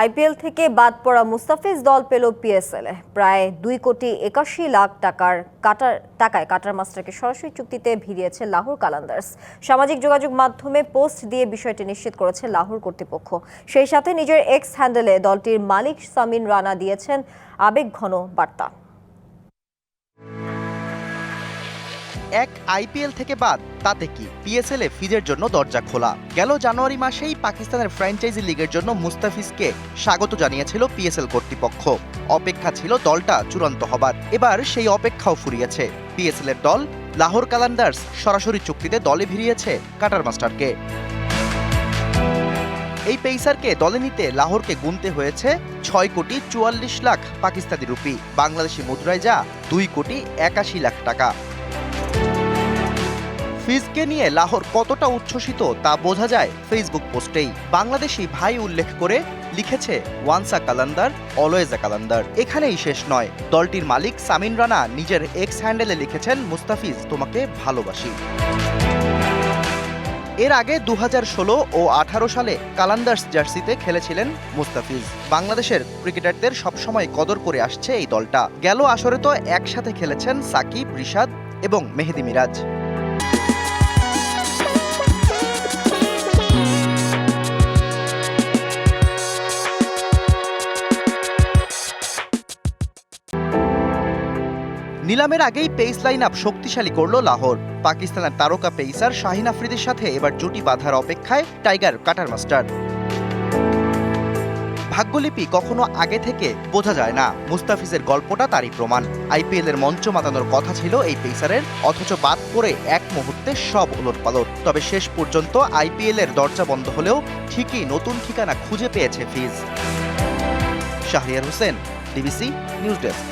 IPL থেকে বাদ পড়া মুস্তাফিজ দল পেল পিএসএলে প্রায় 2,81,00,000 টাকায় কাটার মাস্টারকে সরাসরি চুক্তিতে ভিড়িয়েছে লাহোর কালান্দার্স। সামাজিক যোগাযোগ মাধ্যমে পোস্ট দিয়ে বিষয়টি নিশ্চিত করেছে লাহোর কর্তৃপক্ষ। সেই সাথে নিজের এক্স হ্যান্ডেলে দলটির মালিক সামিন রানা দিয়েছেন আবেগঘন বার্তা। এক আইপিএল থেকে বাদ তাতে কি, পিএসএল এ ফিজের জন্য দরজা খোলা। গেল জানুয়ারি মাসেই পাকিস্তানের ফ্র্যাঞ্চাইজি লিগের জন্য মুস্তাফিজকে স্বাগত জানিয়েছিল পিএসএল কর্তৃপক্ষ। অপেক্ষা ছিল দলটা চূড়ান্ত হবার। এবার সেই অপেক্ষাও ফুরিয়েছে। পিএসএল এর দল লাহোর কালান্দার্স সরাসরি চুক্তিতে দলে ভিড়িয়েছে কাটার মাস্টারকে। এই পেসারকে দলে নিতে লাহোরকে গুনতে হয়েছে 6,44,00,000 পাকিস্তানি রুপি, বাংলাদেশি মুদ্রায় যা 2,81,00,000 টাকা। ফিজকে নিয়ে লাহোর কতটা উচ্ছ্বসিত তা বোঝা যায় ফেসবুক পোস্টেই। বাংলাদেশি ভাই উল্লেখ করে লিখেছে, ওয়ান্স আ কালান্দার অলওয়েজ আ কালান্দার। এখানেই শেষ নয়, দলটির মালিক সামিন রানা নিজের এক্স হ্যান্ডেলে লিখেছেন, মুস্তাফিজ তোমাকে ভালোবাসি। এর আগে 2016 ও 18 সালে কালান্দার্স জার্সিতে খেলেছিলেন মুস্তাফিজ। বাংলাদেশের ক্রিকেটারদের সবসময় কদর করে আসছে এই দলটা। গেল আসরে তো একসাথে খেলেছেন সাকিব, রিশাদ এবং মেহেদী মিরাজ। নিলামের আগেই পেস লাইন আপ শক্তিশালী করল লাহোর। পাকিস্তানের তারকা পেসার শাহিন আফ্রিদির সাথে এবার জুটি বাঁধার অপেক্ষায় টাইগার কাটার মাস্টার। ভাগ্যলিপি কখনো আগে থেকে বোঝা যায় না, মুস্তাফিজের গল্পটা তারই প্রমাণ। আইপিএল এর মঞ্চ মাতানোর কথা ছিল এই পেসারের, অথচ বাদ পড়ে এক মুহূর্তে সব ওলটপালট। তবে শেষ পর্যন্ত আইপিএল এর দরজা বন্ধ হলেও ঠিকই নতুন ঠিকানা খুঁজে পেয়েছে Fizz. Shahriar Hossain, DBC news desk.